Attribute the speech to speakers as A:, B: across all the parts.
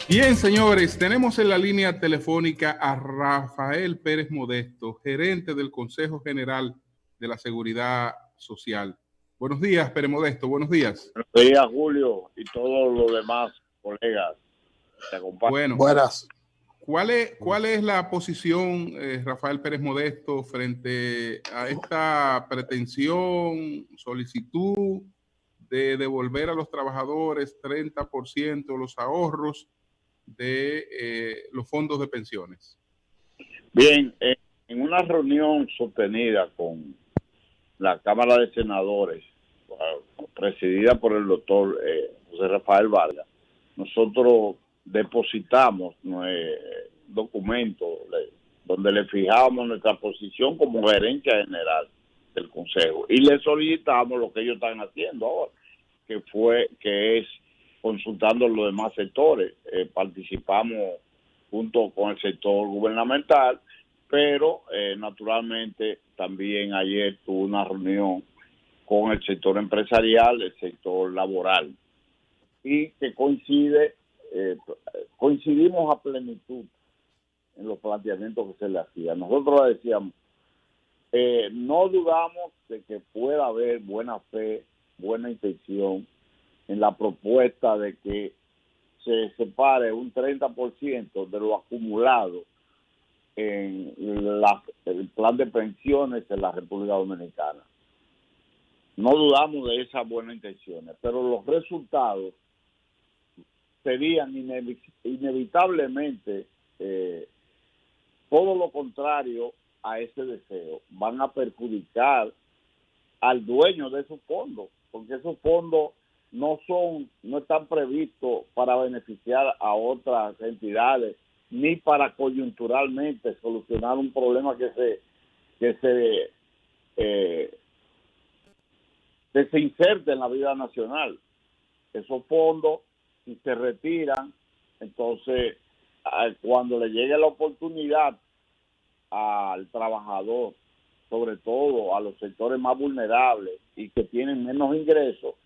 A: Bien, señores, tenemos en la línea telefónica a Rafael Pérez Modesto, gerente del Consejo General de la Seguridad Social. Buenos días, Pérez Modesto, buenos días.
B: Buenos días, Julio, y todos los demás colegas que acompañan.
A: Bueno,
C: buenas.
A: ¿Cuál es la posición, Rafael Pérez Modesto, frente a esta pretensión, solicitud de devolver a los trabajadores 30% de los ahorros de los fondos de pensiones?
B: Bien, en una reunión sostenida con la Cámara de Senadores, presidida por el doctor José Rafael Vargas, nosotros depositamos documentos donde le fijábamos nuestra posición como gerencia general del Consejo y le solicitamos lo que ellos están haciendo ahora, que es consultando los demás sectores. Participamos junto con el sector gubernamental, pero naturalmente también ayer tuve una reunión con el sector empresarial, el sector laboral, y que coincidimos a plenitud en los planteamientos que se le hacían. Nosotros le decíamos, no dudamos de que pueda haber buena fe, buena intención en la propuesta de que se separe un 30% de lo acumulado en el plan de pensiones en la República Dominicana. No dudamos de esas buenas intenciones, pero los resultados serían inevitablemente todo lo contrario a ese deseo. Van a perjudicar al dueño de esos fondos, porque esos fondos no están previstos para beneficiar a otras entidades ni para coyunturalmente solucionar un problema que se inserte en la vida nacional. Esos fondos, si se retiran, entonces cuando le llegue la oportunidad al trabajador, sobre todo a los sectores más vulnerables y que tienen menos ingresos,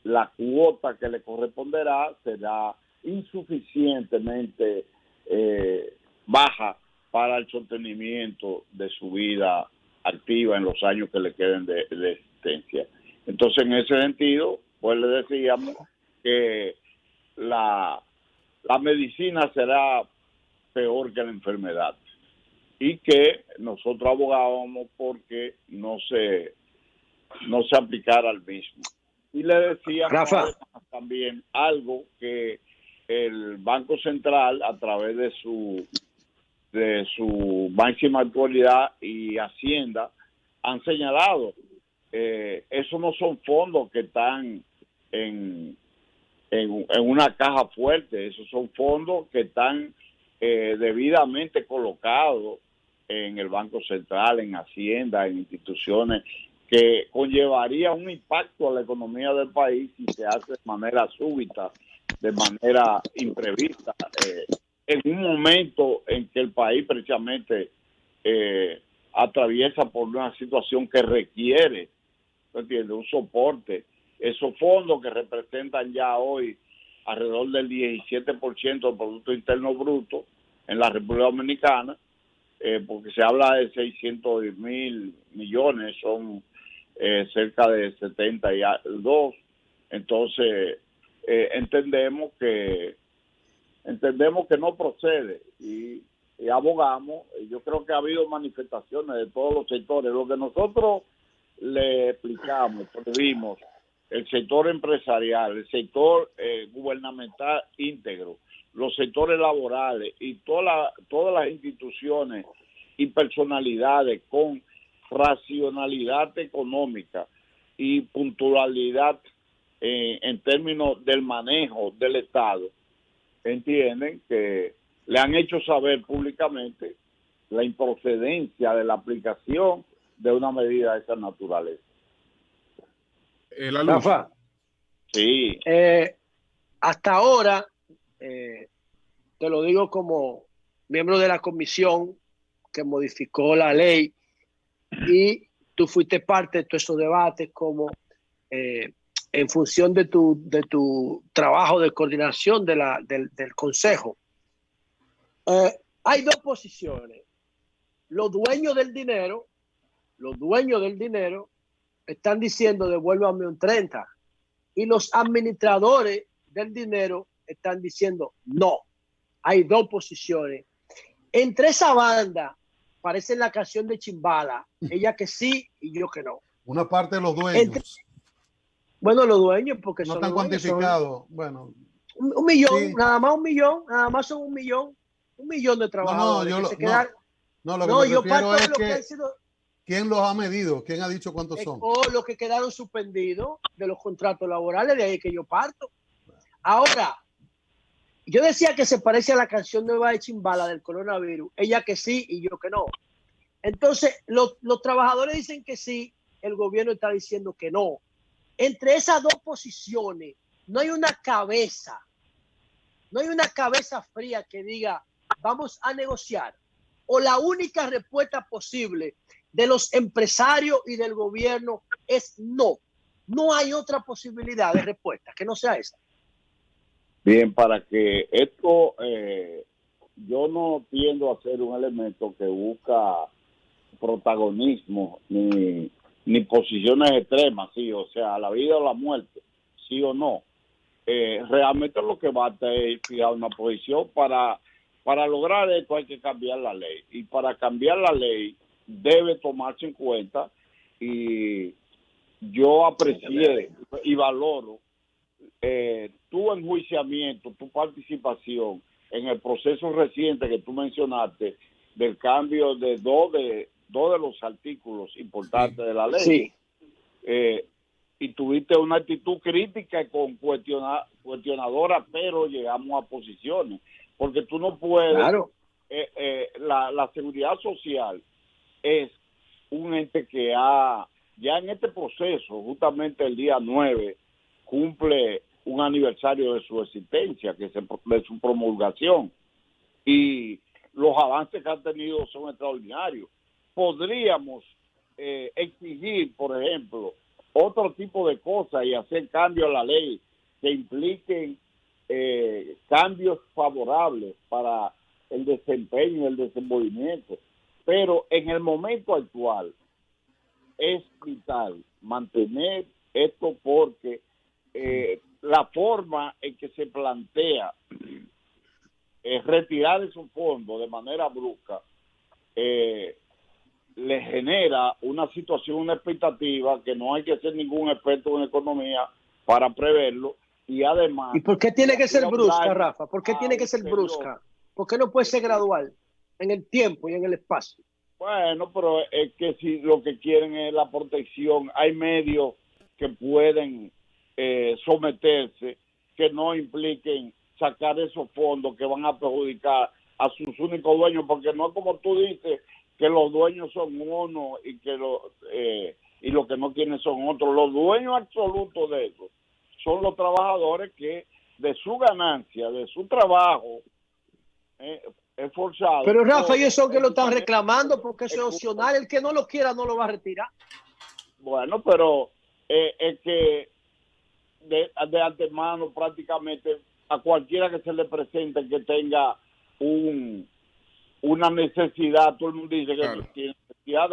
B: la cuota que le corresponderá será insuficientemente baja para el sostenimiento de su vida activa en los años que le queden de existencia. Entonces, en ese sentido, pues le decíamos que la medicina será peor que la enfermedad y que nosotros abogábamos porque no se aplicara al mismo. Y le decíamos también algo que el Banco Central, a través de su máxima autoridad y Hacienda, han señalado, esos no son fondos que están en una caja fuerte, esos son fondos que están debidamente colocados en el Banco Central, en Hacienda, en instituciones que conllevaría un impacto a la economía del país si se hace de manera súbita, de manera imprevista, en un momento en que el país precisamente atraviesa por una situación que requiere, ¿entiendes?, un soporte. Esos fondos que representan ya hoy alrededor del 17% del Producto Interno Bruto en la República Dominicana, porque se habla de 600.000 millones, son cerca de 72. Entonces entendemos que no procede y abogamos. Yo creo que ha habido manifestaciones de todos los sectores. Lo que nosotros le explicamos, vimos el sector empresarial, el sector gubernamental íntegro, los sectores laborales y todas las instituciones y personalidades con racionalidad económica y puntualidad en términos del manejo del Estado, entienden que le han hecho saber públicamente la improcedencia de la aplicación de una medida de esa naturaleza.
C: Rafa,
B: sí.
C: Hasta ahora, te lo digo como miembro de la comisión que modificó la ley, y tú fuiste parte de todos esos debates como en función de tu trabajo de coordinación del consejo. Hay dos posiciones. Los dueños del dinero están diciendo devuélvame un 30 y los administradores del dinero están diciendo no. Hay dos posiciones. Entre esa banda parece la canción de Chimbala, ella que sí y yo que no.
D: Una parte de los dueños.
C: Bueno, los dueños porque
D: no
C: son
D: están cuantificados. Bueno,
C: un millón,
D: sí.
C: nada más un millón, nada más son un millón de trabajadores.
D: Lo que
C: yo
D: me
C: parto
D: refiero
C: de
D: es
C: lo que
D: que
C: han sido.
D: ¿quién los ha medido? ¿Quién ha dicho cuántos son?
C: O los que quedaron suspendidos de los contratos laborales, de ahí que yo parto. Ahora, yo decía que se parece a la canción nueva de Chimbala del coronavirus, ella que sí y yo que no. Entonces, los trabajadores dicen que sí, el gobierno está diciendo que no. Entre esas dos posiciones, no hay una cabeza fría que diga, vamos a negociar. O la única respuesta posible de los empresarios y del gobierno es no. No hay otra posibilidad de respuesta que no sea esa.
B: Bien, para que esto, yo no tiendo a ser un elemento que busca protagonismo ni posiciones extremas, sí, o sea, la vida o la muerte, sí o no. Realmente lo que va a es fijar una posición para lograr esto hay que cambiar la ley, y para cambiar la ley debe tomarse en cuenta, y yo aprecié y valoro tu enjuiciamiento, tu participación en el proceso reciente que tú mencionaste del cambio de dos de los artículos importantes de la ley.
C: Sí.
B: Y tuviste una actitud crítica y cuestionadora, pero llegamos a posiciones, porque tú no puedes,
C: claro.
B: La seguridad social es un ente que ya en este proceso, justamente el día 9, cumple un aniversario de su existencia, de su promulgación, y los avances que han tenido son extraordinarios. Podríamos exigir, por ejemplo, otro tipo de cosas y hacer cambios a la ley que impliquen cambios favorables para el desempeño y el desenvolvimiento. Pero en el momento actual es vital mantener esto, porque la forma en que se plantea retirar esos fondos de manera brusca le genera una situación, una expectativa que no hay que ser ningún experto en economía para preverlo, y además...
C: ¿Y por qué tiene que ser brusca, Rafa? ¿Por qué tiene que ser brusca? ¿Por qué no puede ser gradual en el tiempo y en el espacio?
B: Bueno, pero es que si lo que quieren es la protección, hay medios que pueden someterse que no impliquen sacar esos fondos que van a perjudicar a sus únicos dueños, porque no es como tú dices, que los dueños son uno y que y los que no tienen son otros. Los dueños absolutos de eso son los trabajadores que de su ganancia, de su trabajo esforzado.
C: Pero Rafa, ellos son que lo están reclamando porque eso es opcional. El que no lo quiera no lo va a retirar.
B: Bueno, pero es que de antemano prácticamente a cualquiera que se le presente que tenga una necesidad, todo el mundo dice que claro. Tiene necesidad.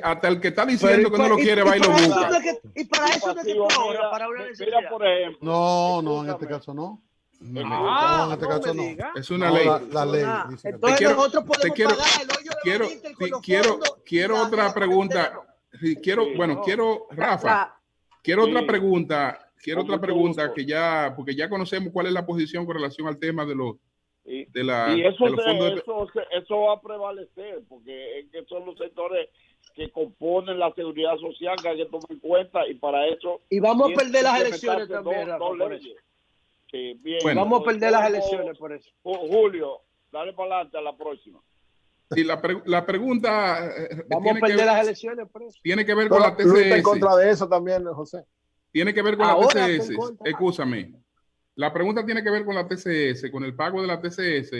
A: Hasta el que está diciendo que no lo quiere va y lo busca.
C: Y para eso no se ahora, para una necesidad.
B: Mira, por ejemplo.
D: No, en este caso no. No, en este caso no.
A: Es una ley.
D: La ley. Dice
C: entonces nosotros podemos pagar el hoyo de la Inter con los fondos.
A: Quiero otra pregunta. Rafa, quiero otra pregunta. Quiero otra pregunta porque ya conocemos cuál es la posición con relación al tema de los fondos.
B: Eso va a prevalecer, porque es que son los sectores que componen la seguridad social que hay que tomar en cuenta, y para eso...
C: Y vamos a perder las elecciones también, Rafa, por eso.
B: Sí, bien.
C: Bueno, vamos a perder las elecciones por eso.
B: Julio, dale para adelante a la próxima.
A: Sí, la pregunta...
C: Vamos a perder las elecciones por eso.
A: Tiene que ver con la TCS.
E: Luis está en contra de eso también, José.
A: Tiene que ver con la TCS. Escúchame. La pregunta tiene que ver con la TCS, con el pago de la TCS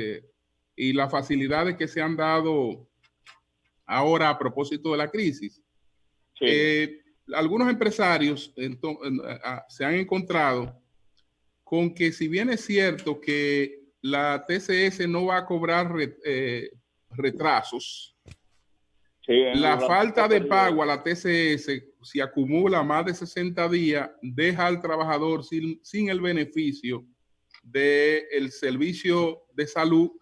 A: y las facilidades que se han dado ahora a propósito de la crisis. Sí. algunos empresarios se han encontrado con que, si bien es cierto que la TCS no va a cobrar retrasos, la falta de pago a la TCS, si acumula más de 60 días, deja al trabajador sin el beneficio del servicio de salud,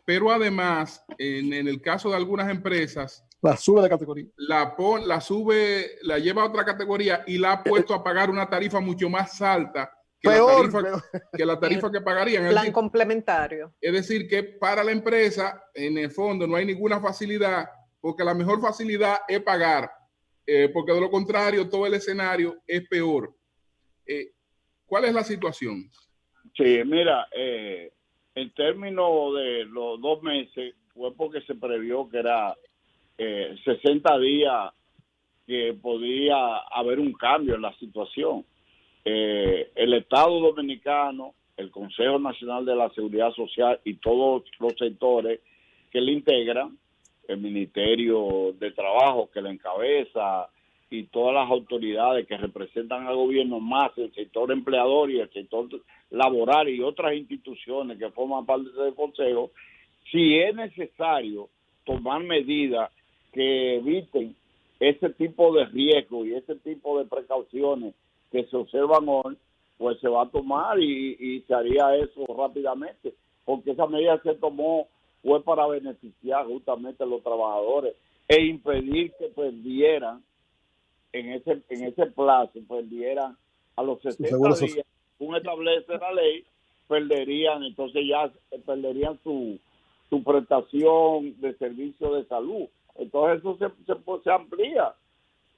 A: pero además, en el caso de algunas empresas,
E: la sube de categoría.
A: La lleva a otra categoría y la ha puesto a pagar una tarifa mucho más alta que la tarifa que pagarían.
F: Plan complementario.
A: Es decir, que para la empresa, en el fondo, no hay ninguna facilidad, porque la mejor facilidad es pagar, porque de lo contrario, todo el escenario es peor. ¿Cuál es la situación?
B: Sí, mira, en términos de los 2 meses, fue porque se previó que era 60 días que podía haber un cambio en la situación. El Estado Dominicano, el Consejo Nacional de la Seguridad Social y todos los sectores que le integran, el Ministerio de Trabajo que le encabeza y todas las autoridades que representan al gobierno, más el sector empleador y el sector laboral y otras instituciones que forman parte del Consejo, si es necesario tomar medidas que eviten ese tipo de riesgo y ese tipo de precauciones que se observan hoy, pues se va a tomar y se haría eso rápidamente, porque esa medida se tomó fue para beneficiar justamente a los trabajadores e impedir que perdieran en ese plazo, perdieran a los 60 días, según establece la ley, entonces ya perderían su prestación de servicio de salud. Entonces eso se amplía.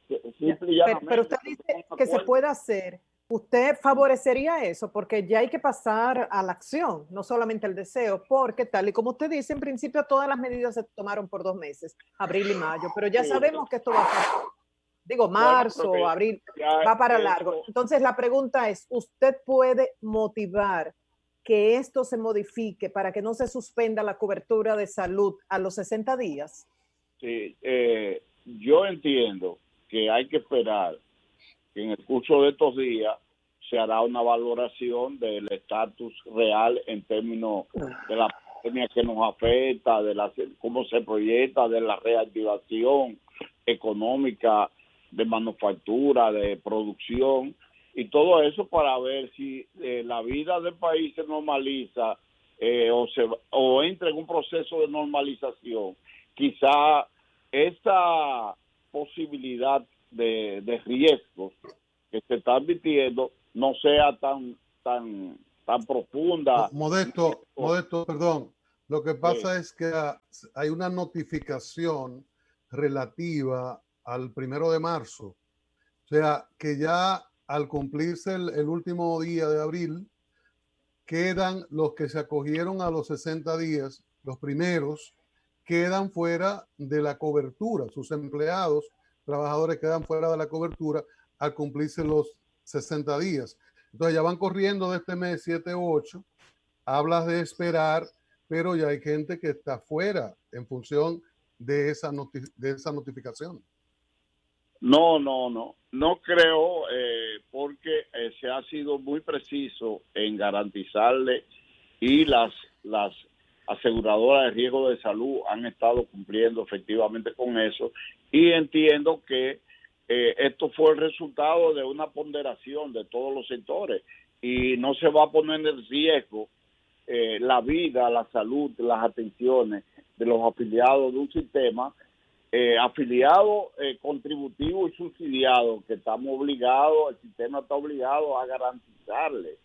F: Pero usted dice que se puede hacer. ¿Usted favorecería eso? Porque ya hay que pasar a la acción, no solamente el deseo, porque tal y como usted dice, en principio todas las medidas se tomaron por 2 meses, abril y mayo, pero ya sabemos que esto va a pasar. Digo, marzo, abril, va para largo. Entonces la pregunta es, ¿usted puede motivar que esto se modifique para que no se suspenda la cobertura de salud a los 60 días?
B: Sí, yo entiendo que hay que esperar que en el curso de estos días se hará una valoración del estatus real en términos de la pandemia que nos afecta, cómo se proyecta, de la reactivación económica, de manufactura, de producción y todo eso, para ver si la vida del país se normaliza o entra en un proceso de normalización. Quizá esa posibilidad de riesgos que se está advirtiendo no sea tan profunda.
D: Modesto, perdón. Lo que pasa es que hay una notificación relativa al 1 de marzo. O sea, que ya al cumplirse el último día de abril, quedan los que se acogieron a los 60 días, los primeros, quedan fuera de la cobertura. Sus empleados, trabajadores, quedan fuera de la cobertura al cumplirse los 60 días. Entonces ya van corriendo de este mes 7, 8. Hablas de esperar, pero ya hay gente que está fuera en función de esa notificación.
B: No creo, porque se ha sido muy preciso en garantizarle, y las aseguradoras de riesgo de salud han estado cumpliendo efectivamente con eso, y entiendo que esto fue el resultado de una ponderación de todos los sectores y no se va a poner en riesgo la vida, la salud, las atenciones de los afiliados de un sistema afiliado, contributivo y subsidiado, que estamos obligados, el sistema está obligado a garantizarle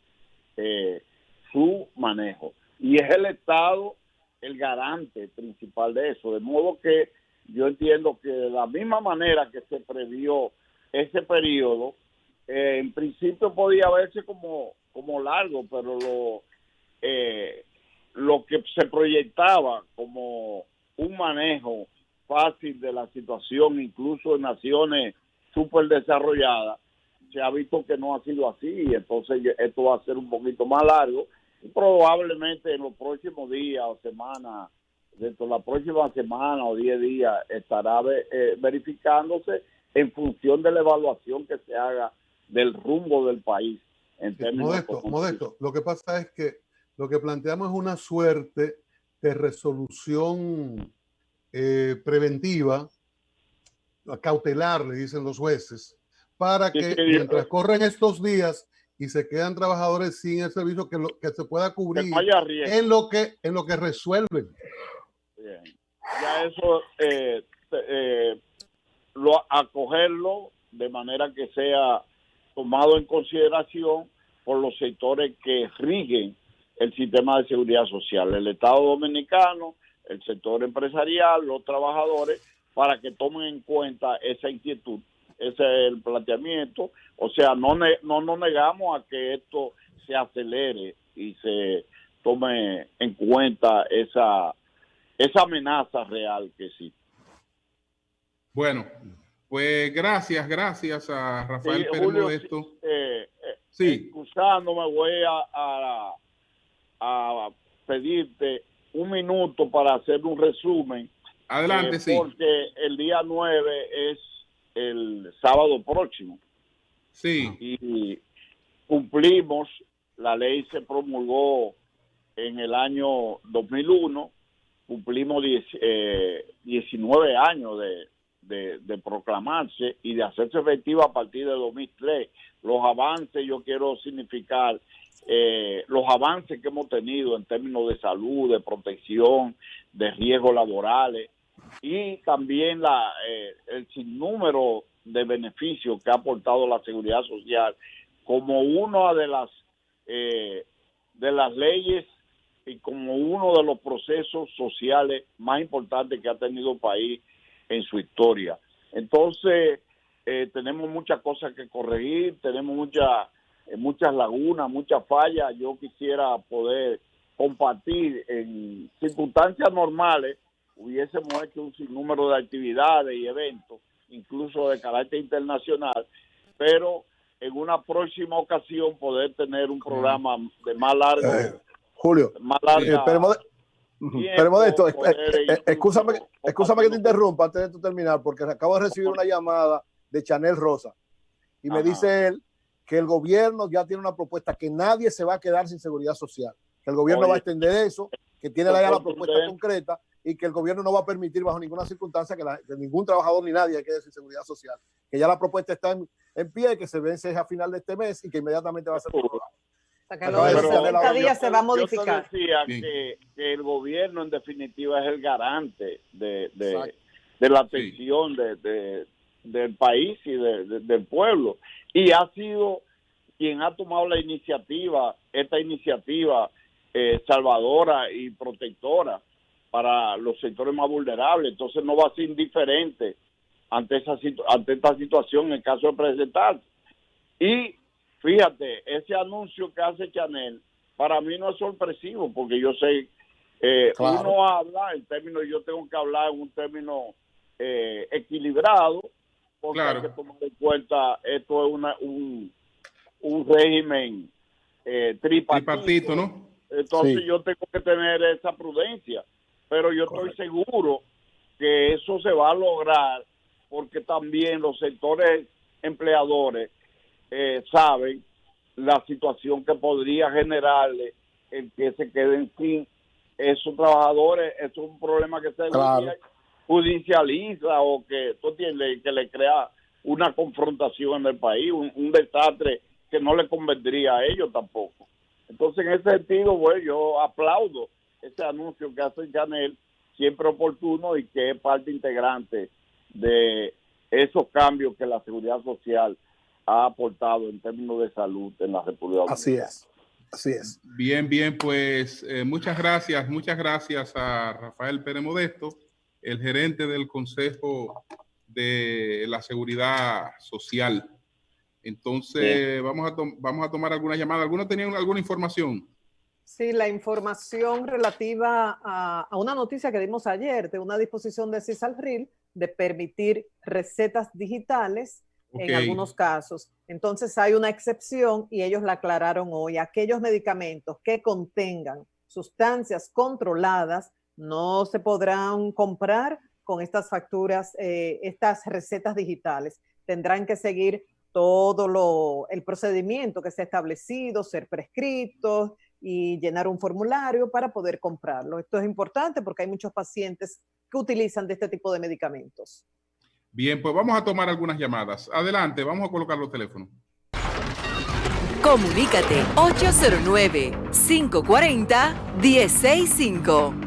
B: su manejo, y es el Estado el garante principal de eso, de modo que yo entiendo que de la misma manera que se previó ese periodo, en principio podía verse como largo, pero lo que se proyectaba como un manejo fácil de la situación, incluso en naciones súper desarrolladas, se ha visto que no ha sido así, entonces esto va a ser un poquito más largo, y probablemente en los próximos días o semanas, dentro de la próxima semana o 10 días, estará verificándose en función de la evaluación que se haga del rumbo del país. En términos
D: Modesto, lo que pasa es que lo que planteamos es una suerte de resolución preventiva, cautelar, le dicen los jueces, para que mientras corren estos días y se quedan trabajadores sin el servicio, que se pueda cubrir en lo que resuelven.
B: Bien. Ya eso acogerlo de manera que sea tomado en consideración por los sectores que rigen el sistema de seguridad social, el Estado Dominicano, el sector empresarial, los trabajadores, para que tomen en cuenta esa inquietud. Ese es el planteamiento. O sea, no nos negamos a que esto se acelere y se tome en cuenta esa amenaza real que existe.
A: Bueno, pues gracias a Rafael Pérez Modesto.
B: Sí. Excusándome, voy a pedirte un minuto para hacer un resumen.
A: Adelante, sí.
B: Porque el día 9 es el sábado próximo.
A: Sí.
B: Y cumplimos, la ley se promulgó en el año 2001, cumplimos 19 años de proclamarse y de hacerse efectiva a partir de 2003. Los avances, yo quiero significar los avances que hemos tenido en términos de salud, de protección, de riesgos laborales y también el sinnúmero de beneficios que ha aportado la seguridad social como una de las leyes y como uno de los procesos sociales más importantes que ha tenido el país en su historia. Entonces, tenemos muchas cosas que corregir, tenemos muchas lagunas, muchas fallas. Yo quisiera poder compartir en circunstancias normales, hubiésemos hecho un sinnúmero de actividades y eventos, incluso de carácter internacional, pero en una próxima ocasión poder tener un programa de más largo.
E: Julio, pero Modesto, excúsame que te interrumpa antes de tu terminar, porque acabo de recibir una llamada de Chanel Rosa y me dice él que el gobierno ya tiene una propuesta, que nadie se va a quedar sin seguridad social, que el gobierno va a extender eso, que tiene ya la propuesta concreta y que el gobierno no va a permitir bajo ninguna circunstancia que ningún trabajador ni nadie quede sin seguridad social, que ya la propuesta está en pie, que se vence a final de este mes y que inmediatamente va a ser aprobada.
F: Que los 60 días se va a modificar.
B: Yo decía que el gobierno en definitiva es el garante de la atención del país y del pueblo, y ha sido quien ha tomado esta iniciativa salvadora y protectora para los sectores más vulnerables. Entonces no va a ser indiferente ante esta situación en el caso de presentarse. Y fíjate, ese anuncio que hace Chanel, para mí no es sorpresivo, porque yo sé, uno habla en términos, yo tengo que hablar en un término equilibrado, porque hay que tomar en cuenta, esto es un régimen tripartito,
A: ¿no?
B: Entonces yo tengo que tener esa prudencia, pero yo estoy seguro que eso se va a lograr, porque también los sectores empleadores saben la situación que podría generarle el que se queden sin esos trabajadores. Eso es un problema que se judicializa o que tú entiendes, que le crea una confrontación en el país, un desastre que no le convendría a ellos tampoco. Entonces, en ese sentido, bueno, yo aplaudo ese anuncio que hace Chanel, siempre oportuno y que es parte integrante de esos cambios que la seguridad social ha aportado en términos de salud en la República Dominicana.
E: Así es.
A: Bien, pues muchas gracias a Rafael Pérez Modesto, el gerente del Consejo de la Seguridad Social. Entonces, vamos a tomar alguna llamada. ¿Algunos tenían alguna información?
F: Sí, la información relativa a una noticia que dimos ayer de una disposición de CISALRIL de permitir recetas digitales en algunos casos. Entonces hay una excepción y ellos la aclararon hoy. Aquellos medicamentos que contengan sustancias controladas no se podrán comprar con estas facturas, estas recetas digitales. Tendrán que seguir todo el procedimiento que se ha establecido, ser prescritos y llenar un formulario para poder comprarlo. Esto es importante porque hay muchos pacientes que utilizan de este tipo de medicamentos.
A: Bien, pues vamos a tomar algunas llamadas. Adelante, vamos a colocar los teléfonos.
G: Comunícate 809-540-1065.